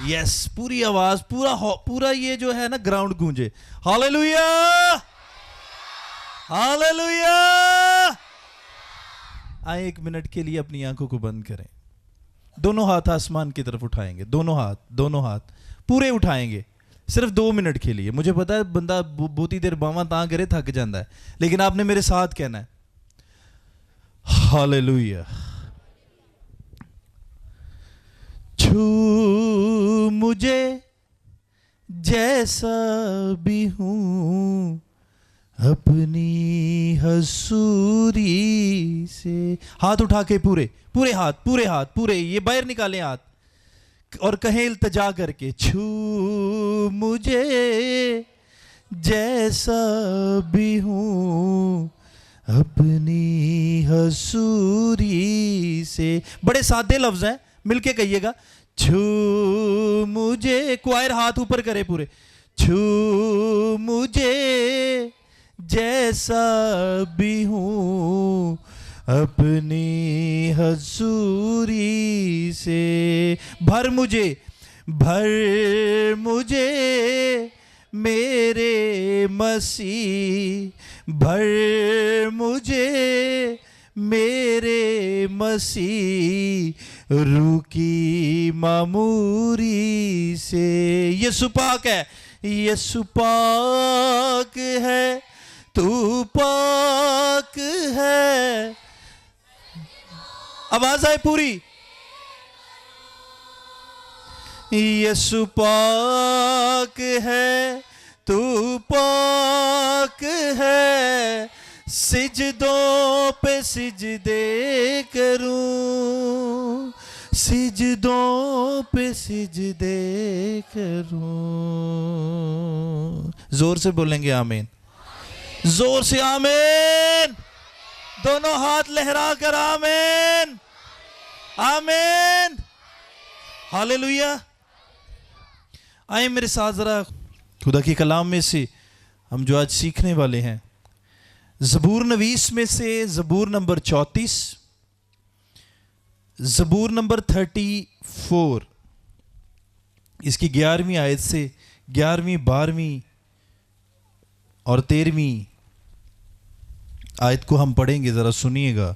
یس پوری آواز پورا یہ جو ہے نا گراؤنڈ گونجے. ہاللیلویا ہاللیلویا. آئیں 1 منٹ کے لیے اپنی آنکھوں کو بند کریں. دونوں ہاتھ آسمان کی طرف اٹھائیں گے. دونوں ہاتھ پورے اٹھائیں گے صرف 2 منٹ کے لیے. مجھے پتا ہے بندہ بہتی دیر باواں تاں کرے تھک جاندہ ہے, لیکن آپ نے میرے ساتھ کہنا ہے ہاللیلویا. چھو مجھے جیسا بھی ہوں اپنی حضوری سے. ہاتھ اٹھا کے پورے ہاتھ یہ باہر نکالیں ہاتھ اور کہیں التجا کر کے چھو مجھے جیسا بھی ہوں اپنی حضوری سے. بڑے سادے لفظ ہیں, مل کے کہیے گا. چھو مجھے, کوائر ہاتھ اوپر کرے پورے. چھو مجھے جیسا بھی ہوں اپنی حضوری سے. بھر مجھے میرے مسیح, بھر مجھے میرے مسیح روح کی معموری سے. یسوع پاک ہے, یسوع پاک ہے, تو پاک ہے. آواز آئے پوری. یسوع پاک ہے, تو پاک ہے. سجدوں پہ سجدے کروں, سجدوں پہ سجدے کروں. زور سے بولیں گے آمین, زور سے آمین. دونوں ہاتھ لہرا کر آمین آمین ہاللیلویا. آئیں میرے ساتھ ذرا خدا کے کلام میں سے ہم جو آج سیکھنے والے ہیں, زبور نویس میں سے زبور نمبر 34, زبور نمبر 34, اس کی 11ویں آیت سے 11ویں 12ویں اور 13ویں آیت کو ہم پڑھیں گے. ذرا سنیے گا.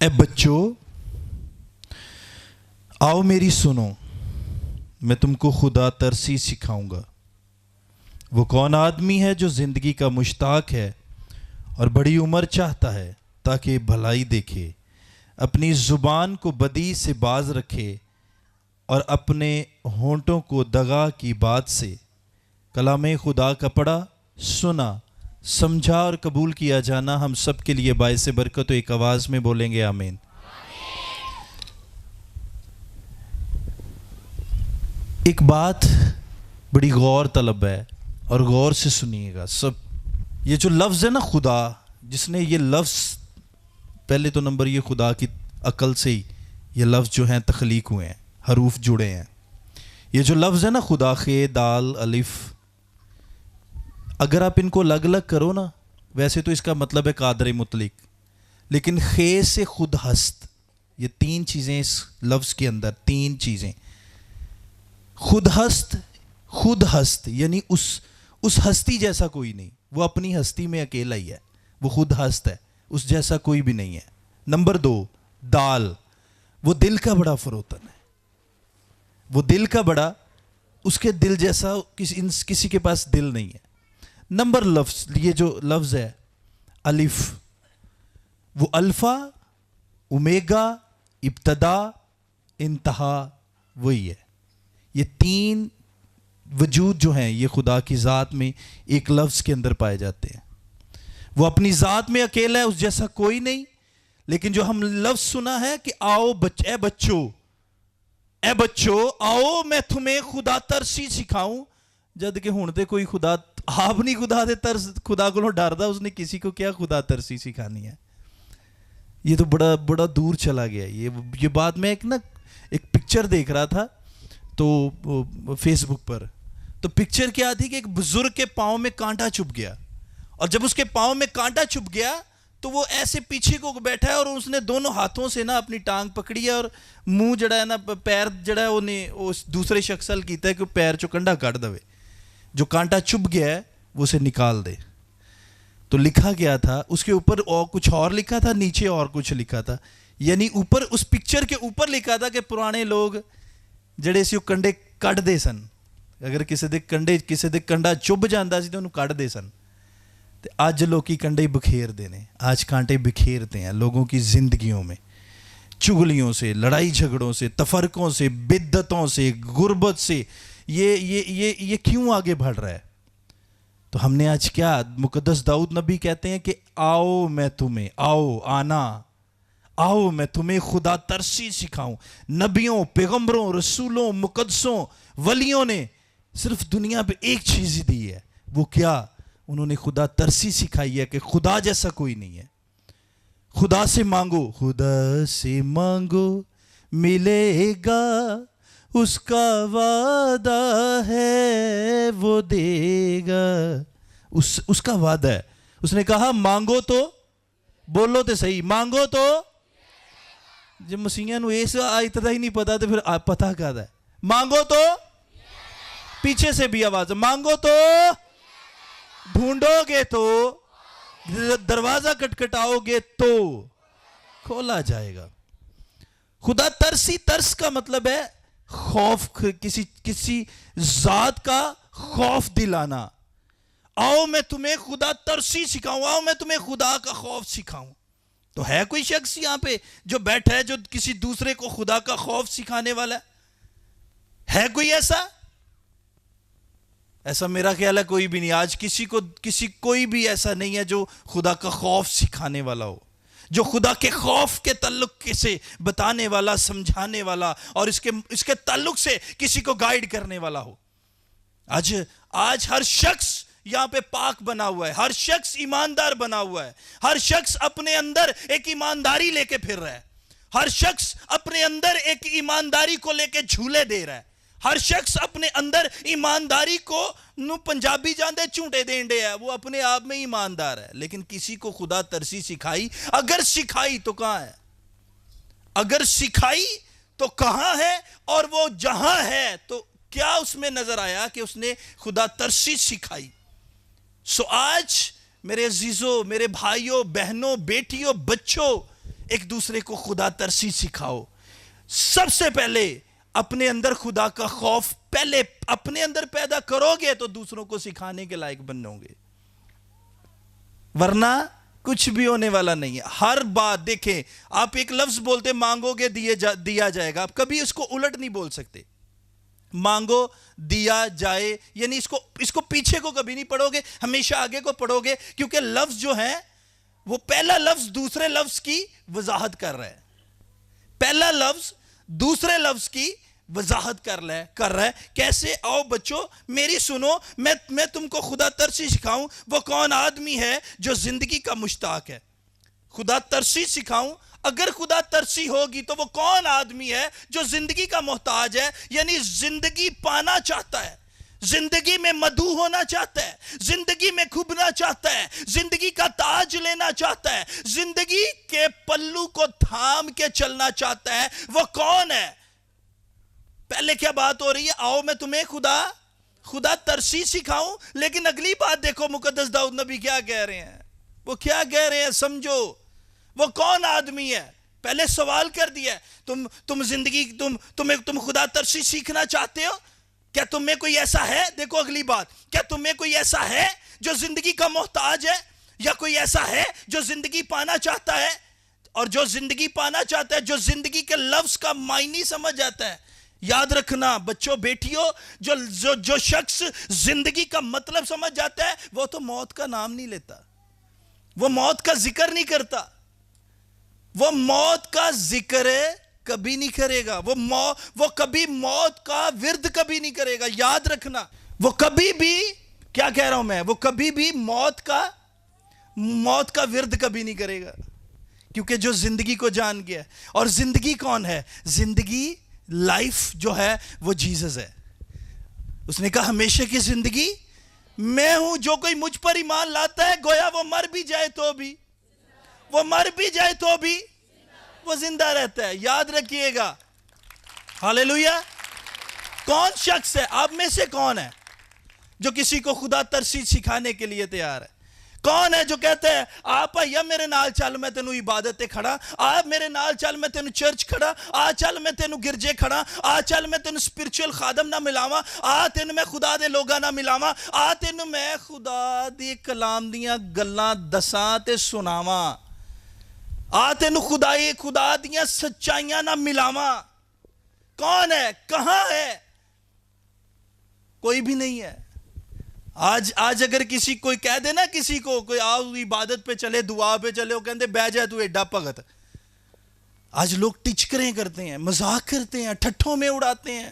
اے بچوں آؤ میری سنو, میں تم کو خدا ترسی سکھاؤں گا. وہ کون آدمی ہے جو زندگی کا مشتاق ہے اور بڑی عمر چاہتا ہے تاکہ بھلائی دیکھے, اپنی زبان کو بدی سے باز رکھے اور اپنے ہونٹوں کو دغا کی بات سے. کلام خدا کا پڑھا, سنا, سمجھا اور قبول کیا جانا ہم سب کے لیے باعث برکت. تو ایک آواز میں بولیں گے آمین. ایک بات بڑی غور طلب ہے اور غور سے سنیے گا سب. یہ جو لفظ ہے نا خدا, جس نے یہ لفظ, پہلے تو نمبر یہ خدا کی عقل سے ہی یہ لفظ جو ہیں تخلیق ہوئے ہیں, حروف جڑے ہیں. یہ جو لفظ ہے نا خدا, خے دال الف, اگر آپ ان کو الگ الگ کرو نا, ویسے تو اس کا مطلب ہے قادر مطلق, لیکن خے سے خود ہست, یہ 3 چیزیں اس لفظ کے اندر, 3 چیزیں. خود ہست یعنی اس ہستی جیسا کوئی نہیں, وہ اپنی ہستی میں اکیلا ہی ہے, وہ خود ہست ہے, اس جیسا کوئی بھی نہیں ہے. نمبر 2 دال, وہ دل کا بڑا فروتن ہے, وہ دل کا بڑا, اس کے دل جیسا کسی کے پاس دل نہیں ہے. نمبر لفظ, یہ جو لفظ ہے الف, وہ الفا اومیگا ابتدا انتہا وہی ہے. یہ 3 وجود جو ہیں یہ خدا کی ذات میں ایک لفظ کے اندر پائے جاتے ہیں. وہ اپنی ذات میں اکیلا ہے, اس جیسا کوئی نہیں. لیکن جو ہم لفظ سنا ہے کہ آؤ اے بچو آؤ میں تمہیں خدا ترسی سکھاؤں, جد کہ ہن تے کوئی خدا آپ نہیں خدا دے ترس, خدا کو ڈردا, اس نے کسی کو کیا خدا ترسی سکھانی ہے. یہ تو بڑا دور چلا گیا. یہ بات میں ایک پکچر دیکھ رہا تھا تو فیس بک پر, تو پکچر کیا تھی کہ ایک بزرگ کے پاؤں میں کانٹا چبھ گیا, اور جب اس کے پاؤں میں کانٹا چبھ گیا تو وہ ایسے پیچھے کو بیٹھا ہے اور اس نے دونوں ہاتھوں سے نا اپنی ٹانگ پکڑی ہے اور منہ جڑا ہے نا پیر جڑا ہے انہیں اس دوسرے شخص ال کیتا ہے کہ پیر چو کنڈا کٹ دے, جو کانٹا چبھ گیا ہے وہ اسے نکال دے. تو لکھا گیا تھا اس کے اوپر اور کچھ اور لکھا تھا, نیچے اور کچھ لکھا تھا, یعنی اوپر اس پکچر کے اوپر لکھا تھا کہ پرانے لوگ جڑے سی وہ کنڈے کٹ دے سن, اگر کسی دے کنڈا چبھ جاندہ سی تو انہوں کٹ دے سن. آج لوگ کی کنڈے بکھیر دینے, آج کانٹے بکھیرتے ہیں لوگوں کی زندگیوں میں, چگلیوں سے, لڑائی جھگڑوں سے, تفرقوں سے, بدعتوں سے, غربت سے. یہ کیوں آگے بڑھ رہا ہے؟ تو ہم نے آج کیا, مقدس داؤد نبی کہتے ہیں کہ آؤ میں تمہیں, آؤ میں تمہیں خدا ترسی سکھاؤں. نبیوں, پیغمبروں, رسولوں, مقدسوں, ولیوں نے صرف دنیا پہ ایک چیز ہی دی ہے, وہ کیا؟ انہوں نے خدا ترسی سکھائی ہے کہ خدا جیسا کوئی نہیں ہے. خدا سے مانگو, خدا سے مانگو ملے گا, اس کا وعدہ ہے وہ دے گا. اس کا وعدہ ہے. اس نے کہا مانگو تو, بولو تو صحیح, مانگو تو. جب مسیحیاں نو اس آیت دا ہی نہیں پتا تو پھر پتا کہاں ہے؟ مانگو تو, پیچھے سے بھی آواز, مانگو تو, ڈھونڈو گے تو, دروازہ کٹکھٹاؤ گے تو کھولا جائے گا. خدا ترسی, ترس کا مطلب ہے خوف, کسی ذات کا خوف دلانا. آؤ میں تمہیں خدا ترسی سکھاؤں, آؤ میں تمہیں خدا کا خوف سکھاؤں. تو ہے کوئی شخص یہاں پہ جو بیٹھا ہے جو کسی دوسرے کو خدا کا خوف سکھانے والا ہے کوئی ایسا؟ ایسا میرا خیال ہے کوئی بھی نہیں. آج کوئی بھی ایسا نہیں ہے جو خدا کا خوف سکھانے والا ہو, جو خدا کے خوف کے تعلق سے بتانے والا, سمجھانے والا اور اس کے تعلق سے کسی کو گائیڈ کرنے والا ہو. آج ہر شخص یہاں پہ پاک بنا ہوا ہے, ہر شخص ایماندار بنا ہوا ہے, ہر شخص اپنے اندر ایک ایمانداری لے کے پھر رہا ہے, ہر شخص اپنے اندر ایک ایمانداری کو لے کے جھولے دے رہا ہے, ہر شخص اپنے اندر ایمانداری کو پنجابی جاندے چونٹے دینڈے ہے, وہ اپنے آپ میں ایماندار ہے. لیکن کسی کو خدا ترسی سکھائی, اگر سکھائی تو کہاں ہے؟ اگر سکھائی تو کہاں ہے؟ اور وہ جہاں ہے تو کیا اس میں نظر آیا کہ اس نے خدا ترسی سکھائی؟ سو آج میرے عزیزوں, میرے بھائیوں, بہنوں, بیٹیوں, بچوں, ایک دوسرے کو خدا ترسی سکھاؤ. سب سے پہلے اپنے اندر خدا کا خوف پہلے اپنے اندر پیدا کرو گے تو دوسروں کو سکھانے کے لائق بنو گے, ورنہ کچھ بھی ہونے والا نہیں ہے. ہر بات دیکھیں, آپ ایک لفظ بولتے مانگو گے دیا جائے گا, آپ کبھی اس کو الٹ نہیں بول سکتے. مانگو دیا جائے یعنی اس کو پیچھے کو کبھی نہیں پڑھو گے, ہمیشہ آگے کو پڑھو گے, کیونکہ لفظ جو ہے وہ پہلا لفظ دوسرے لفظ کی وضاحت کر رہا ہے. پہلا لفظ دوسرے لفظ کی وضاحت کر رہا ہے. کیسے؟ آؤ بچوں میری سنو, میں تم کو خدا ترسی سکھاؤں. وہ کون آدمی ہے جو زندگی کا مشتاق ہے؟ خدا ترسی سکھاؤں. اگر خدا ترسی ہوگی تو وہ کون آدمی ہے جو زندگی کا محتاج ہے, یعنی زندگی پانا چاہتا ہے, زندگی میں مدعو ہونا چاہتا ہے, زندگی میں کھبنا چاہتا ہے, زندگی کا تاج لینا چاہتا ہے, زندگی کے پلو کو تھام کے چلنا چاہتا ہے. وہ کون ہے؟ پہلے کیا بات ہو رہی ہے؟ آؤ میں تمہیں خدا ترسی سکھاؤں. لیکن اگلی بات دیکھو, مقدس داؤد نبی کیا کہہ رہے ہیں, وہ کیا کہہ رہے ہیں سمجھو. وہ کون آدمی ہے؟ پہلے سوال کر دیا, تم خدا ترسی سیکھنا چاہتے ہو؟ کیا تم میں کوئی ایسا ہے؟ دیکھو اگلی بات, کیا تم میں کوئی ایسا ہے جو زندگی کا محتاج ہے, یا کوئی ایسا ہے جو زندگی پانا چاہتا ہے؟ اور جو زندگی پانا چاہتا ہے, جو زندگی کے لفظ کا معنی سمجھ جاتا ہے. یاد رکھنا بچوں, بیٹیوں, جو شخص زندگی کا مطلب سمجھ جاتا ہے وہ تو موت کا نام نہیں لیتا, وہ موت کا ذکر نہیں کرتا, وہ موت کا ذکر کبھی نہیں کرے گا, وہ کبھی موت کا ورد کبھی نہیں کرے گا. یاد رکھنا, وہ کبھی بھی, کیا کہہ رہا ہوں میں, وہ کبھی بھی موت کا ورد کبھی نہیں کرے گا, کیونکہ جو زندگی کو جان گیا ہے. اور زندگی کون ہے؟ زندگی, لائف جو ہے وہ جیسس ہے. اس نے کہا ہمیشہ کی زندگی میں ہوں, جو کوئی مجھ پر ایمان لاتا ہے گویا وہ مر بھی جائے تو بھی. وہ مر بھی جائے تو بھی وہ زندہ رہتا ہے. یاد رکھیے گا. ہاللیلویا. کون شخص ہے آپ میں سے، کون ہے جو کسی کو خدا ترسی سکھانے کے لیے تیار ہے؟ کون ہے جو کہتا ہے آپ یا میرے نال چل میں تینوں عبادتیں کھڑا، آپ میرے نال چل میں تینوں چرچ کھڑا، آ چل میں تینوں گرجے کھڑا، آ چل میں تینوں سپیرچول خادم نہ ملاواں، آ تینوں میں خدا دے لوگاں نہ ملاواں، آ تینوں میں خدا دی کلام دیاں گلاں دساں تے سناواں، آ تینوں خدا دیاں سچائیاں نہ ملاواں. کون ہے؟ کہاں ہے؟ کوئی بھی نہیں ہے. آج اگر کسی کوئی کہہ دے نا، کسی کو کوئی آؤ عبادت پہ چلے، دعا پہ چلے، وہ کہندے بہ جائے تو ایڈا بھگت. آج لوگ ٹچکریں کرتے ہیں، مذاق کرتے ہیں، ٹھٹھوں میں اڑاتے ہیں.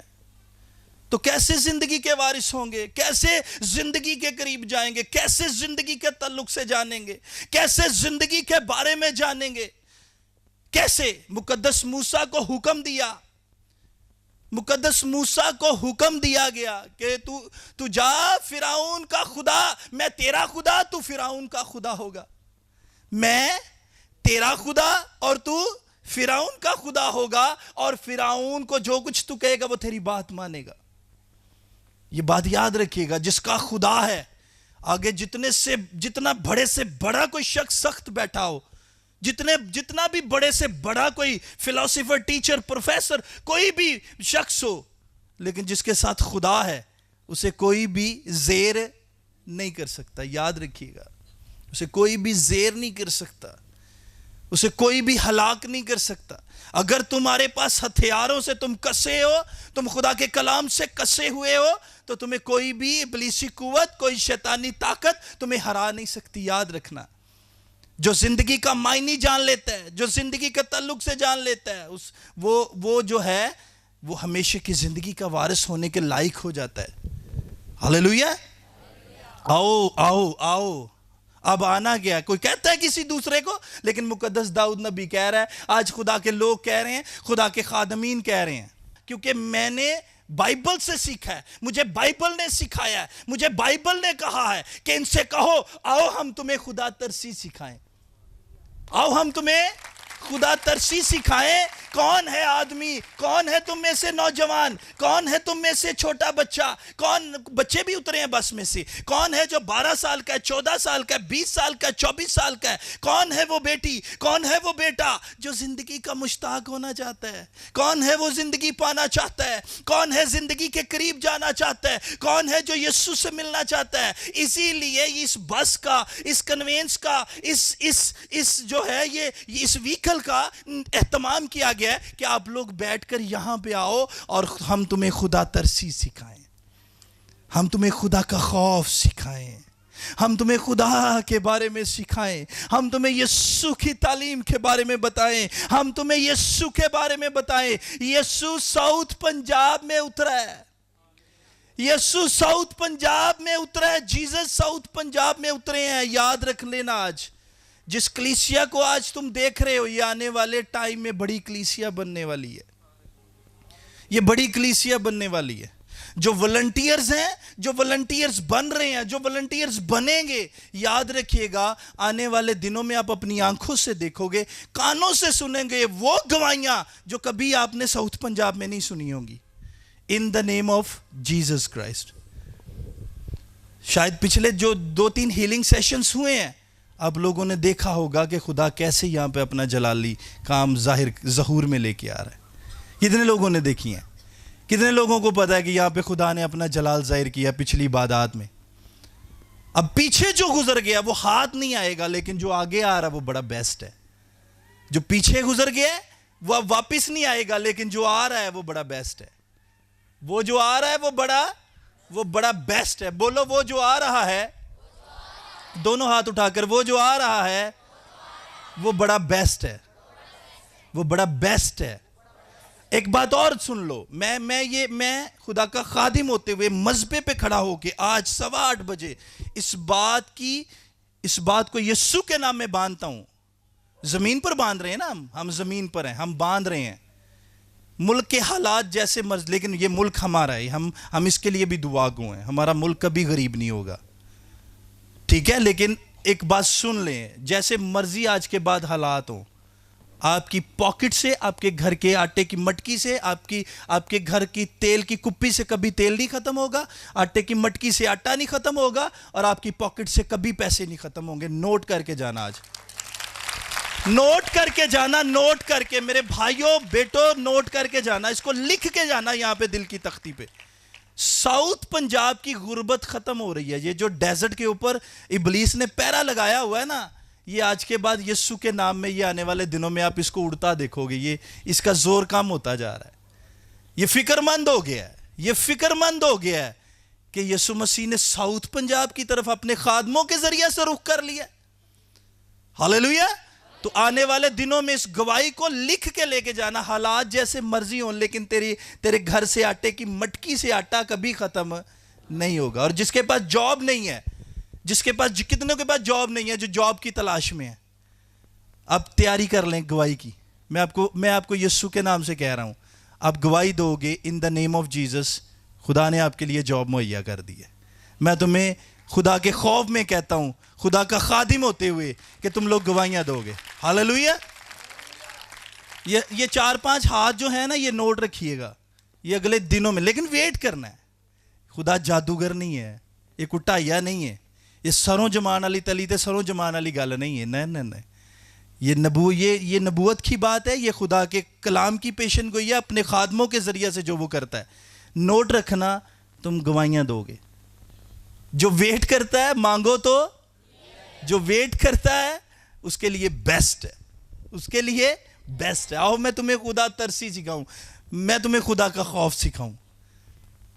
تو کیسے زندگی کے وارث ہوں گے؟ کیسے زندگی کے قریب جائیں گے؟ کیسے زندگی کے تعلق سے جانیں گے؟ کیسے زندگی کے بارے میں جانیں گے؟ کیسے؟ مقدس موسیٰ کو حکم دیا، مقدس موسیٰ کو حکم دیا گیا کہ تو جا، فرعون کا خدا، میں تیرا خدا، تو فرعون کا خدا ہوگا. میں تیرا خدا اور تو فرعون کا خدا ہوگا، اور فرعون کو جو کچھ تو کہے گا وہ تیری بات مانے گا. یہ بات یاد رکھیے گا. جس کا خدا ہے، آگے جتنا بڑے سے بڑا کوئی شخص سخت بیٹھا ہو، جتنا بھی بڑے سے بڑا کوئی فلسفر، ٹیچر، پروفیسر، کوئی بھی شخص ہو، لیکن جس کے ساتھ خدا ہے اسے کوئی بھی زیر نہیں کر سکتا. یاد رکھیے گا. اسے کوئی بھی زیر نہیں کر سکتا، اسے کوئی بھی ہلاک نہیں کر سکتا. اگر تمہارے پاس ہتھیاروں سے تم کسے ہو، تم خدا کے کلام سے کسے ہوئے ہو، تو تمہیں کوئی بھی ابلیسی قوت، کوئی شیطانی طاقت تمہیں ہرا نہیں سکتی. یاد رکھنا. جو زندگی کا معنی جان لیتا ہے، جو زندگی کے تعلق سے جان لیتا ہے، وہ جو ہے وہ ہمیشہ کی زندگی کا وارث ہونے کے لائق ہو جاتا ہے. ہاللیلویا. آؤ آؤ آؤ. اب آنا گیا. کوئی کہتا ہے کسی دوسرے کو، لیکن مقدس داؤد نبی کہہ رہا ہے، آج خدا کے لوگ کہہ رہے ہیں، خدا کے خادمین کہہ رہے ہیں، کیونکہ میں نے بائبل سے سیکھا ہے، مجھے بائبل نے سکھایا ہے، مجھے بائبل نے کہا ہے کہ ان سے کہو آؤ ہم تمہیں خدا ترسی سکھائیں، آؤ ہم تمہیں خدا ترسی سکھائیں. کون ہے آدمی؟ کون ہے تم میں سے نوجوان؟ کون ہے تم میں سے چھوٹا بچہ؟ کون بچے بھی اترے ہیں بس میں سے؟ کون ہے جو 12 سال کا ہے، 14 سال کا ہے، 20 سال کا ہے، 24 سال کا ہے؟ کون ہے وہ بیٹی؟ کون ہے وہ بیٹا جو زندگی کا مشتاق ہونا چاہتا ہے؟ کون ہے وہ زندگی پانا چاہتا ہے؟ کون ہے زندگی کے قریب جانا چاہتا ہے؟ کون ہے جو یسوع سے ملنا چاہتا ہے؟ اسی لیے اس بس کا، اس کنوینس کا، اس جو ہے یہ اس ویکل کا اہتمام کیا گیا کہ آپ لوگ بیٹھ کر یہاں پہ آؤ اور ہم تمہیں خدا ترسی سکھائیں، ہم تمہیں خدا کا خوف سکھائیں، ہم تمہیں خدا کے بارے میں سکھائیں، ہم تمہیں یسوع کی تعلیم کے بارے میں بتائیں، ہم تمہیں یسوع کے بارے میں بتائیں. یسوع ساؤتھ پنجاب میں اترا ہے، یسوع ساؤتھ پنجاب میں اترا ہے، جیزس ساؤتھ پنجاب میں اترے ہیں. یاد رکھ لینا. آج جس کلیسیا کو آج تم دیکھ رہے ہو، یہ آنے والے ٹائم میں بڑی کلیسیا بننے والی ہے. یہ بڑی کلیسیا بننے والی ہے. جو والنٹیئرز ہیں، جو والنٹیئرز بن رہے ہیں، جو والنٹیئرز بنیں گے، یاد رکھیے گا آنے والے دنوں میں آپ اپنی آنکھوں سے دیکھو گے، کانوں سے سنیں گے وہ گواہیاں جو کبھی آپ نے ساؤتھ پنجاب میں نہیں سنی ہوں گی. ان دا نیم آف جیزس کرائسٹ. شاید پچھلے جو 2-3 ہیلنگ سیشنز ہوئے ہیں، اب لوگوں نے دیکھا ہوگا کہ خدا کیسے یہاں پہ اپنا جلالی کام ظہور میں لے کے آ رہا ہے. کتنے لوگوں نے دیکھی ہیں؟ کتنے لوگوں کو پتا ہے کہ یہاں پہ خدا نے اپنا جلال ظاہر کیا پچھلی عبادات میں؟ اب پیچھے جو گزر گیا وہ ہاتھ نہیں آئے گا، لیکن جو آگے آ رہا وہ بڑا بیسٹ ہے. جو پیچھے گزر گیا وہ اب واپس نہیں آئے گا، لیکن جو آ رہا ہے وہ بڑا بیسٹ ہے. وہ جو آ رہا ہے وہ بڑا بیسٹ ہے. بولو وہ جو آ رہا ہے، دونوں ہاتھ اٹھا کر، وہ جو آ رہا ہے وہ بڑا بیسٹ ہے، وہ بڑا بیسٹ ہے. ایک بات اور سن لو، میں خدا کا خادم ہوتے ہوئے مذبے پہ کھڑا ہو کے آج 8:15 بجے اس بات کو یسوع کے نام میں باندھتا ہوں. زمین پر باندھ رہے ہیں نا، ہم زمین پر ہیں، ہم باندھ رہے ہیں ملک کے حالات جیسے مرض، لیکن یہ ملک ہمارا ہے، ہم اس کے لیے بھی دعا گو ہیں. ہمارا ملک کبھی غریب نہیں ہوگا، ٹھیک ہے؟ لیکن ایک بات سن لیں, جیسے مرضی آج کے بعد حالات ہوں, آپ کی پاکٹ سے, آپ کے گھر کے آٹے کی مٹکی سے, آپ کے گھر کی تیل کی کپی سے کبھی تیل نہیں ختم ہوگا, آٹے کی مٹکی سے آٹا نہیں ختم ہوگا, اور آپ کی پاکٹ سے کبھی پیسے نہیں ختم ہوں گے. نوٹ کر کے جانا, آج نوٹ کر کے جانا, نوٹ کر کے, میرے بھائیوں بیٹوں نوٹ کر کے جانا, اس کو لکھ کے جانا یہاں پہ دل کی تختی پہ. ساؤتھ پنجاب کی غربت ختم ہو رہی ہے. یہ جو ڈیزرٹ کے اوپر ابلیس نے پیرا لگایا ہوا ہے نا, یہ آج کے بعد یسوع کے نام میں, یہ آنے والے دنوں میں آپ اس کو اڑتا دیکھو گے. یہ اس کا زور کم ہوتا جا رہا ہے. یہ فکر مند ہو گیا ہے, یہ فکر مند ہو گیا ہے کہ یسوع مسیح نے ساؤتھ پنجاب کی طرف اپنے خادموں کے ذریعے سے رخ کر لیا. ہاللیلویا. تو آنے والے دنوں میں اس گواہی کو لکھ کے لے کے جانا. حالات جیسے مرضی ہوں, لیکن تیرے گھر سے آٹے کی مٹکی سے آٹا کبھی ختم نہیں ہوگا. اور جس کے پاس جاب نہیں ہے, کتنوں کے پاس جاب نہیں ہے جو جاب کی تلاش میں ہے, اب تیاری کر لیں گواہی کی. میں آپ کو یسوع کے نام سے کہہ رہا ہوں, آپ گواہی دو گے ان دا نیم آف جیزس. خدا نے آپ کے لیے جاب مہیا کر دی ہے. میں تمہیں خدا کے خوف میں کہتا ہوں, خدا کا خادم ہوتے ہوئے, کہ تم لوگ گواہیاں دو گے. ہاللیلویا. یہ 4-5 ہاتھ جو ہیں نا, یہ نوٹ رکھیے گا, یہ اگلے دنوں میں, لیکن ویٹ کرنا ہے. خدا جادوگر نہیں ہے, یہ کٹائیا نہیں ہے, یہ سروں جمان والی تلی تے سروں جمان والی گل نہیں ہے. نہیں, یہ نبوت کی بات ہے. یہ خدا کے کلام کی پیشن گوئی ہے اپنے خادموں کے ذریعے سے جو وہ کرتا ہے. نوٹ رکھنا, تم گواہیاں دو گے. جو ویٹ کرتا ہے مانگو تو, جو ویٹ کرتا ہے اس کے لیے بیسٹ ہے, اس کے لیے بیسٹ ہے. آؤ میں تمہیں خدا ترسی سکھاؤں, میں تمہیں خدا کا خوف سکھاؤں.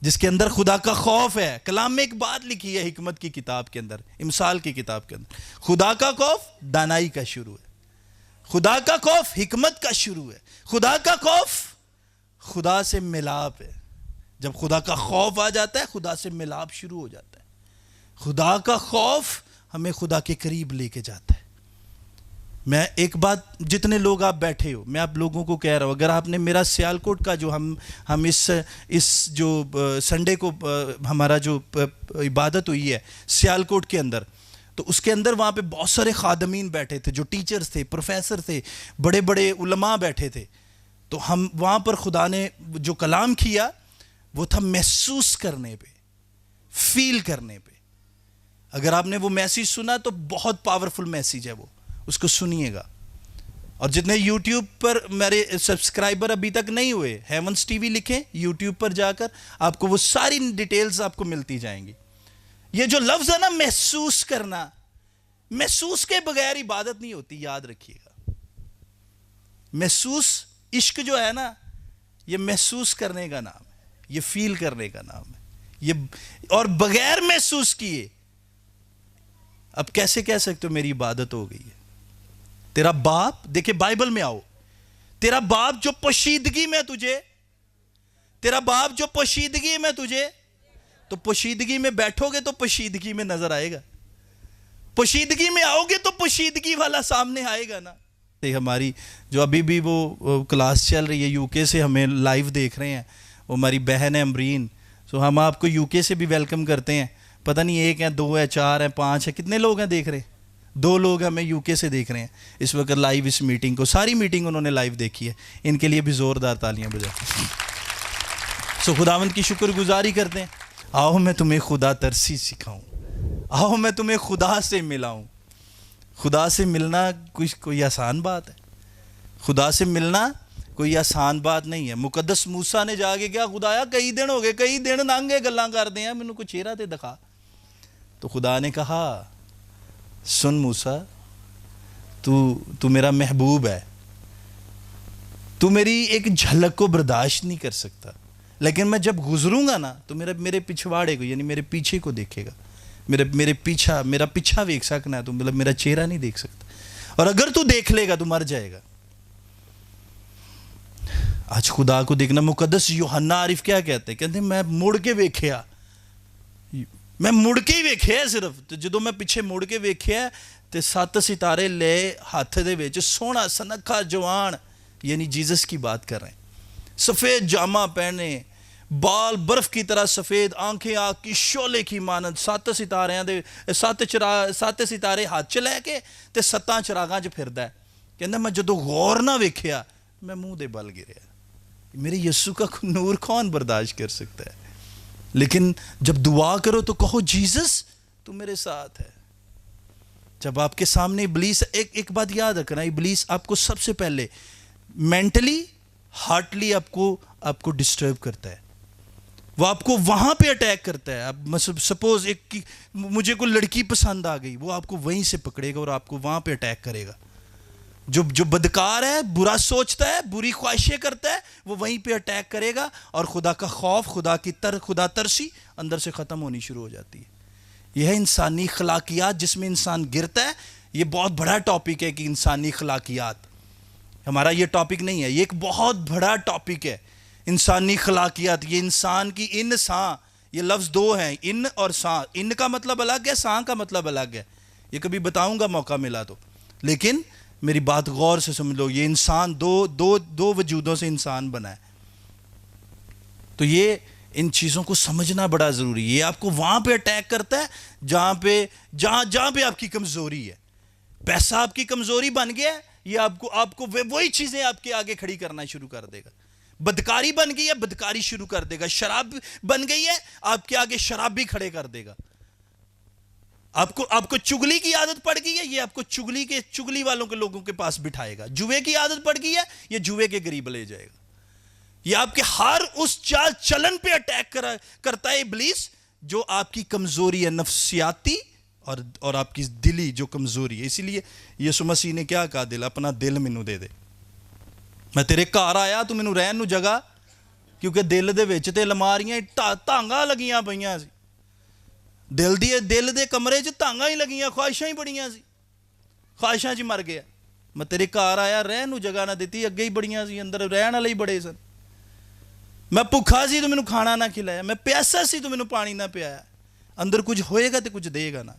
جس کے اندر خدا کا خوف ہے. کلام میں ایک بات لکھی ہے حکمت کی کتاب کے اندر, امثال کی کتاب کے اندر, خدا کا خوف دانائی کا شروع ہے, خدا کا خوف حکمت کا شروع ہے, خدا کا خوف خدا سے ملاپ ہے. جب خدا کا خوف آ جاتا ہے, خدا سے ملاپ شروع ہو جاتا ہے. خدا کا خوف ہمیں خدا کے قریب لے کے جاتا ہے. میں ایک بات, جتنے لوگ آپ بیٹھے ہو, میں آپ لوگوں کو کہہ رہا ہوں, اگر آپ نے میرا سیالکوٹ کا جو ہم اس جو سنڈے کو ہمارا جو عبادت ہوئی ہے سیالکوٹ کے اندر, تو اس کے اندر وہاں پہ بہت سارے خادمین بیٹھے تھے, جو ٹیچرز تھے, پروفیسر تھے, بڑے بڑے علماء بیٹھے تھے. تو ہم وہاں پر خدا نے جو کلام کیا وہ تھا محسوس کرنے پہ, فیل کرنے پہ. اگر آپ نے وہ میسیج سنا تو بہت پاورفل میسیج ہے وہ, اس کو سنیے گا. اور جتنے یوٹیوب پر میرے سبسکرائبر ابھی تک نہیں ہوئے, ہیونز ٹی وی لکھیں یوٹیوب پر جا کر, آپ کو وہ ساری ڈیٹیلز آپ کو ملتی جائیں گی. یہ جو لفظ ہے نا محسوس کرنا, محسوس کے بغیر عبادت نہیں ہوتی, یاد رکھیے گا. محسوس عشق جو ہے نا, یہ محسوس کرنے کا نام ہے, یہ فیل کرنے کا نام ہے. یہ اور بغیر محسوس کیے اب کیسے کہہ سکتے ہو میری عبادت ہو گئی ہے. تیرا باپ, دیکھیں بائبل میں آؤ, تیرا باپ جو پوشیدگی میں تجھے, تیرا باپ جو پوشیدگی میں تجھے, تو پوشیدگی میں بیٹھو گے تو پوشیدگی میں نظر آئے گا. پوشیدگی میں آؤ گے تو پوشیدگی والا سامنے آئے گا نا. ہماری جو ابھی بھی وہ کلاس چل رہی ہے, یو کے سے ہمیں لائیو دیکھ رہے ہیں, وہ ہماری بہن ہے امرین. سو ہم آپ کو یو کے سے بھی ویلکم کرتے ہیں. پتہ نہیں 1 ہے 2 ہے 4 ہے 5 ہے, کتنے لوگ ہیں دیکھ رہے, 2 لوگ ہمیں یو کے سے دیکھ رہے ہیں اس وقت لائیو اس میٹنگ کو. ساری میٹنگ انہوں نے لائیو دیکھی ہے, ان کے لیے بھی زوردار تالیاں بجائیں. سو خداوند کی شکر گزاری کرتے ہیں. آؤ میں تمہیں خدا ترسی سکھاؤں, آؤ میں تمہیں خدا سے ملاؤں. خدا سے ملنا کوئی آسان بات ہے, خدا سے ملنا کوئی آسان بات نہیں ہے. مقدس موسیٰ نے جا کے کیا, خدایا کئی دن ہو گئے, کئی دن ننگے گلاں کر دیں, مینوں کوئی چہرہ تے دکھا. تو خدا نے کہا, سن موسیٰ, تو میرا محبوب ہے, تو میری ایک جھلک کو برداشت نہیں کر سکتا, لیکن میں جب گزروں گا نا تو میرے پچھواڑے کو, یعنی میرے پیچھے کو دیکھے گا. میرا پیچھا دیکھ سکنا ہے, تو مطلب میرا چہرہ نہیں دیکھ سکتا, اور اگر تو دیکھ لے گا تو مر جائے گا. آج خدا کو دیکھنا. مقدس یوحنا عارف کیا کہتے ہیں, کہتے ہیں میں مڑ کے ویکھیا, میں مڑ کے ہی ویکھیا صرف, تو جدوں میں پیچھے مڑ کے ویکھیا تے 7 ستارے لے ہاتھ دے وچ, سونا سنکھا جوان, یعنی جیزس کی بات کر رہے ہیں, سفید جامہ پہنے, بال برف کی طرح سفید، آنکھیں آگ کی شعلے کی مانند، سات ستارے ہاتھ چ لے کے تے ستاں چراغاں چ پھردا ہے. کہندا میں جدوں غور نہ ویکھیا میں منہ دے بل گریا. میرے یسوع کا نور کون برداشت کر سکتا ہے؟ لیکن جب دعا کرو تو کہو جیزس تو میرے ساتھ ہے. جب آپ کے سامنے ابلیس، ایک بات یاد رکھنا، ابلیس آپ کو سب سے پہلے مینٹلی ہارٹلی آپ کو ڈسٹرب کرتا ہے. وہ آپ کو وہاں پہ اٹیک کرتا ہے. اب سپوز مجھے کوئی لڑکی پسند آ گئی، وہ آپ کو وہیں سے پکڑے گا اور آپ کو وہاں پہ اٹیک کرے گا. جو بدکار ہے، برا سوچتا ہے، بری خواہشیں کرتا ہے، وہ وہیں پہ اٹیک کرے گا اور خدا کا خوف، خدا ترسی اندر سے ختم ہونی شروع ہو جاتی ہے. یہ ہے انسانی اخلاقیات جس میں انسان گرتا ہے. یہ بہت بڑا ٹاپک ہے کہ انسانی اخلاقیات، ہمارا یہ ٹاپک نہیں ہے، یہ ایک بہت بڑا ٹاپک ہے انسانی اخلاقیات. یہ انسان کی ان ساں، یہ لفظ دو ہیں، ان اور ساں. ان کا مطلب الگ ہے، ساں کا مطلب الگ ہے. یہ کبھی بتاؤں گا موقع ملا تو. لیکن میری بات غور سے سمجھ لو، یہ انسان دو وجودوں سے انسان بنا ہے. تو یہ ان چیزوں کو سمجھنا بڑا ضروری ہے. یہ آپ کو وہاں پہ اٹیک کرتا ہے جہاں پہ آپ کی کمزوری ہے. پیسہ آپ کی کمزوری بن گیا ہے، یہ آپ کو وہی چیزیں آپ کے آگے کھڑی کرنا شروع کر دے گا. بدکاری بن گئی ہے، بدکاری شروع کر دے گا. شراب بن گئی ہے، آپ کے آگے شراب بھی کھڑے کر دے گا. آپ کو چگلی کی عادت پڑ گئی ہے، یہ آپ کو چگلی والوں کے لوگوں کے پاس بٹھائے گا. جوے کی عادت پڑ گئی ہے، یہ جوے کے قریب لے جائے گا. یہ آپ کے ہر اس چال چلن پہ اٹیک کرتا ہے ابلیس جو آپ کی کمزوری ہے، نفسیاتی اور آپ کی دلی جو کمزوری ہے. اسی لیے یسوع مسیح نے کیا کہا؟ دل، اپنا دل مینوں دے دے. میں تیرے گھر آیا تو مینوں رہن نوں جگہ، کیونکہ دل دے وچ تے الماریاں تانگاں لگیاں پئیاں سی. دل دے کمرے چ تانگاں ہی لگیاں، خواہشاں ہی بڑیاں سی، خواہشاں چ مر گیا. میں تیرے گھر آیا، رہن نوں جگہ نہ دتی، اگے ہی بڑیاں سی، اندر رہن والے ہی بڑے سن. میں بھوکھا سی تو مینوں کھانا نہ کھلایا، میں پیاسا سی تو مینوں پانی نہ پیا. اندر کچھ ہوئے گا تو کچھ دے گا نا،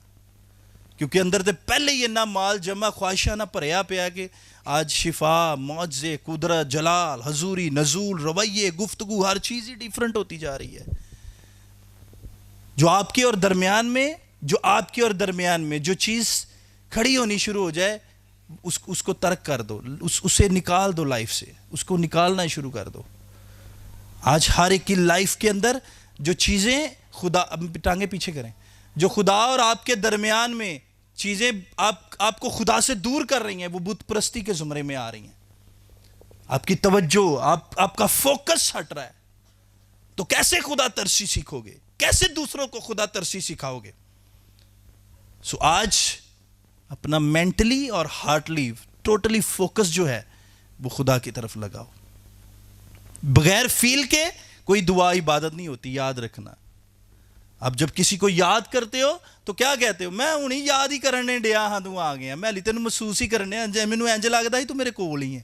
کیونکہ اندر تے پہلے ہی اتنا مال جمع خواہشاں نہ بھریا پیا کہ آج شفا، معجزے، قدرت، جلال، حضوری، نزول، رویے، گفتگو، ہر چیز ہی ڈیفرنٹ ہوتی جا رہی ہے. جو آپ کے اور درمیان میں جو چیز کھڑی ہونی شروع ہو جائے، اس کو ترک کر دو، اسے نکال دو لائف سے، اس کو نکالنا شروع کر دو. آج ہر ایک کی لائف کے اندر جو چیزیں ٹانگیں پیچھے کریں، جو خدا اور آپ کے درمیان میں چیزیں آپ کو خدا سے دور کر رہی ہیں، وہ بت پرستی کے زمرے میں آ رہی ہیں. آپ کی توجہ، آپ کا فوکس ہٹ رہا ہے. تو کیسے خدا ترسی سیکھو گے؟ کیسے دوسروں کو خدا ترسی سکھاؤ گے؟ سو آج اپنا مینٹلی اور ہارٹلی ٹوٹلی فوکس جو ہے وہ خدا کی طرف لگاؤ. بغیر فیل کے کوئی دعا عبادت نہیں ہوتی، یاد رکھنا. اب جب کسی کو یاد کرتے ہو تو کیا کہتے ہو؟ میں ہونی یاد ہی کرنے ڈیا ہاں، تو آ گیا، میں تینوں محسوس ہی کرنے، مینوں انج لگدا ہی تو میرے کول ہی ہے.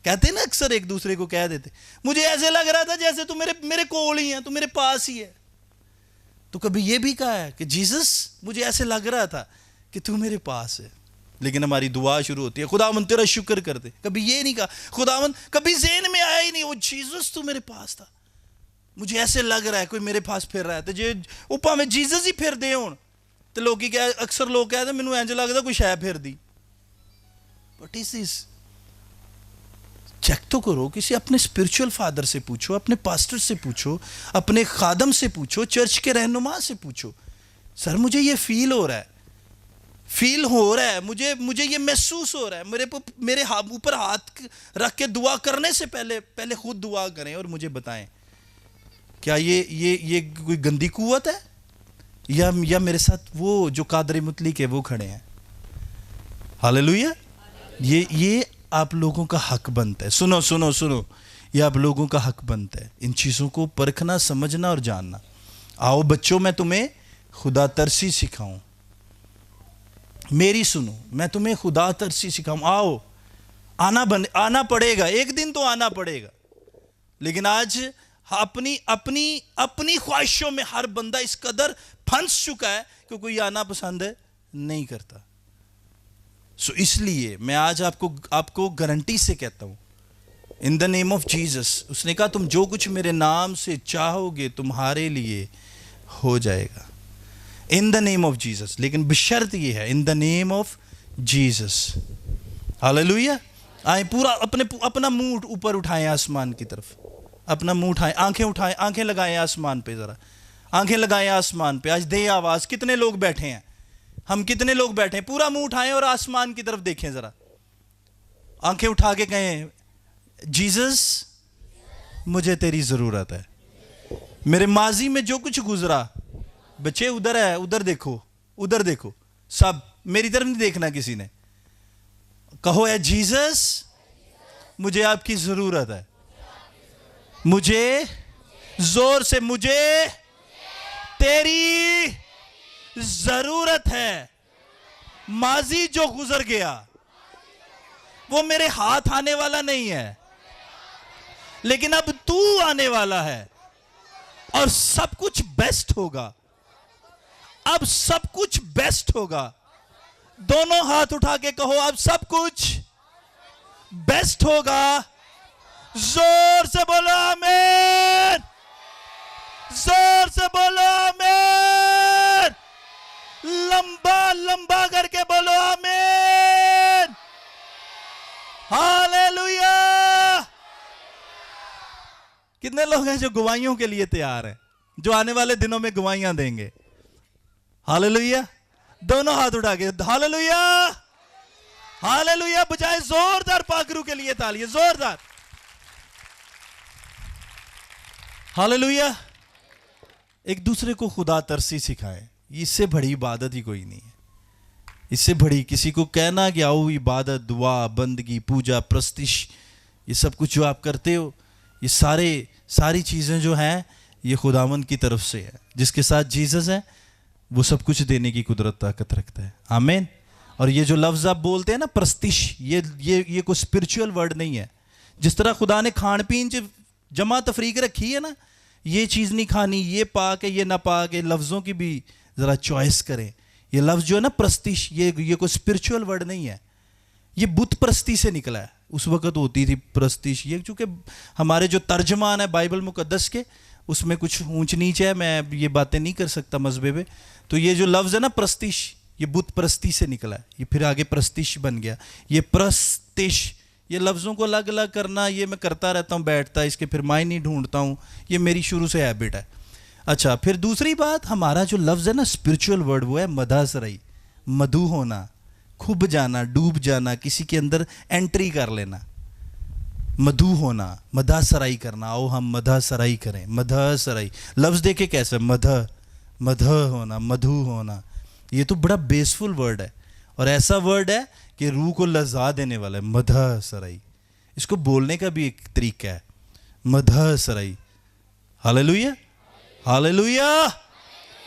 کہتے نا اکثر ایک دوسرے کو کہہ دیتے، مجھے ایسے لگ رہا تھا جیسے تو میرے کول ہی ہے، تو میرے پاس ہی ہے. تو کبھی یہ بھی کہا ہے کہ جیزس مجھے ایسے لگ رہا تھا کہ تو میرے پاس ہے. لیکن ہماری دعا شروع ہوتی ہے خداوند تیرا شکر کر دے. کبھی یہ نہیں کہا خداوند، کبھی ذہن میں آیا ہی نہیں وہ جیزس تو میرے پاس تھا، مجھے ایسے لگ رہا ہے کوئی میرے پاس پھر رہا ہے. تو جی اوپا میں جیزس ہی پھر دے ہوں تو لوگ اکثر لوگ کہتے ہیں مینوں انج لگدا کوئی شے پھر دی. What is this? چیک تو کرو، کسی اپنے اسپرچل فادر سے پوچھو، اپنے پاسٹر سے پوچھو، اپنے خادم سے پوچھو، چرچ کے رہنما سے پوچھو. سر مجھے یہ فیل ہو رہا ہے، مجھے یہ محسوس ہو رہا ہے. میرے اوپر ہاتھ رکھ کے دعا کرنے سے پہلے خود دعا کریں اور مجھے بتائیں کیا یہ کوئی گندی قوت ہے یا میرے ساتھ وہ جو قادر مطلق ہے وہ کھڑے ہیں. ہاللیلویا. یہ آپ لوگوں کا حق بنتا ہے. سنو، یہ آپ لوگوں کا حق بنتا ہے ان چیزوں کو پرکھنا، سمجھنا اور جاننا. آؤ بچوں، میں تمہیں خدا ترسی سکھاؤں. میری سنو، میں تمہیں خدا ترسی سکھاؤں. آؤ، آنا پڑے گا، ایک دن تو آنا پڑے گا. لیکن آج اپنی خواہشوں میں ہر بندہ اس قدر پھنس چکا ہے کہ کوئی آنا پسند نہیں کرتا. سو اس لیے میں آج آپ کو گارنٹی سے کہتا ہوں ان دا نیم آف جیزس. اس نے کہا تم جو کچھ میرے نام سے چاہو گے تمہارے لیے ہو جائے گا. ان دا نیم آف جیزس, لیکن بشرط یہ ہے ان دا نیم آف جیزس. ہاللیلویا. آئیں پورا اپنا منہ اوپر اٹھائیں آسمان کی طرف, اپنا منہ اٹھائیں, اٹھائیں, آنکھیں لگائیں آسمان پہ, ذرا آنکھیں لگائیں آسمان پہ. آج دے آواز. کتنے لوگ بیٹھے ہیں, ہم کتنے لوگ بیٹھے ہیں؟ پورا منہ اٹھائیں اور آسمان کی طرف دیکھیں, ذرا آنکھیں اٹھا کے کہیں جیزس مجھے تیری ضرورت ہے. میرے ماضی میں جو کچھ گزرا, بچے ادھر ہے, ادھر دیکھو, ادھر دیکھو, سب میری طرف نہیں دیکھنا کسی نے. کہو اے جیزس مجھے آپ کی ضرورت ہے, مجھے زور سے مجھے تیری ضرورت ہے. ماضی جو گزر گیا وہ میرے ہاتھ آنے والا نہیں ہے, لیکن اب تو آنے والا ہے اور سب کچھ بیسٹ ہوگا. اب سب کچھ بیسٹ ہوگا. دونوں ہاتھ اٹھا کے کہو اب سب کچھ بیسٹ ہوگا. زور سے بولو آمین, زور سے بولو آمین, لمبا لمبا کر کے بولو آمین. ہاللیلویا. کتنے لوگ ہیں جو گواہیوں کے لیے تیار ہیں, جو آنے والے دنوں میں گواہیاں دیں گے؟ ہاللیلویا. دونوں ہاتھ اٹھا کے ہاللیلویا, ہاللیلویا. بجائے زوردار پاکرو کے لیے تالیاں, زوردار. ہاللیلویا. ایک دوسرے کو خدا ترسی سکھائیں. اس سے بڑی عبادت ہی کوئی نہیں ہے. اس سے بڑی کسی کو کہنا کہ آؤ عبادت, دعا, بندگی, پوجا, پرستش, یہ سب کچھ جو آپ کرتے ہو, یہ ساری چیزیں جو ہیں یہ خداوند کی طرف سے ہے. جس کے ساتھ جیزس ہے وہ سب کچھ دینے کی قدرت طاقت رکھتا ہے. آمین. اور یہ جو لفظ آپ بولتے ہیں نا پرستش, یہ کوئی اسپرچول ورڈ نہیں ہے. جس طرح خدا نے کھان پین جمع تفریق رکھی ہے نا, یہ چیز نہیں کھانی, یہ پاک ہے, یہ نہ پاک ہے, لفظوں کی بھی ذرا چوائس کریں. یہ لفظ جو ہے نا پرستش, یہ کوئی اسپرچول ورڈ نہیں ہے. یہ بت پرستی سے نکلا ہے. اس وقت ہوتی تھی پرستش. یہ چونکہ ہمارے جو ترجمان ہے بائبل مقدس کے, اس میں کچھ اونچ نیچ ہے, میں یہ باتیں نہیں کر سکتا مذہب پہ. تو یہ جو لفظ ہے نا پرستش, یہ بت پرستی سے نکلا ہے. یہ پھر آگے پرستش بن گیا. یہ پرستش, یہ لفظوں کو الگ الگ کرنا, یہ میں کرتا رہتا ہوں, بیٹھتا, اس کے پھر معنی ڈھونڈتا ہوں. یہ میری شروع سے ہیبٹ ہے. اچھا, پھر دوسری بات, ہمارا جو لفظ ہے نا اسپرچول ورڈ, وہ ہے مدھا سرائی. مدھو ہونا, کھب جانا, ڈوب جانا, کسی کے اندر انٹری کر لینا. مدھو ہونا, مدھا سرائی کرنا. آؤ ہم مدھا سرائی کریں. مدھا سرائی لفظ دیکھے کیسے, مدھا ہونا, مدھو ہونا. یہ تو بڑا بیسفل ورڈ ہے, اور ایسا ورڈ ہے کہ روح کو لذا دینے والا ہے. مدھا سرائی, اس کو بولنے کا بھی ایک طریقہ ہے. مدھا سرائی. ہاللیلویا, ہاللیلویا.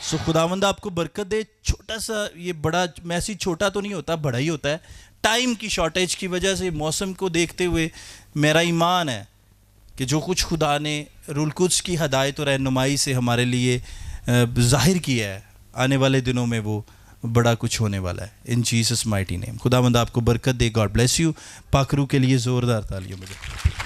سو خداوند آپ کو برکت دے. چھوٹا سا, یہ بڑا میسیج چھوٹا تو نہیں ہوتا, بڑا ہی ہوتا ہے. ٹائم کی شارٹیج کی وجہ سے, موسم کو دیکھتے ہوئے, میرا ایمان ہے کہ جو کچھ خدا نے روح القدس کی ہدایت اور رہنمائی سے ہمارے لیے ظاہر کیا ہے, آنے والے دنوں میں وہ بڑا کچھ ہونے والا ہے. In Jesus mighty name. خداوند آپ کو برکت دے. God bless you. پاکرو کے لیے زوردار تالیوں بجائیں.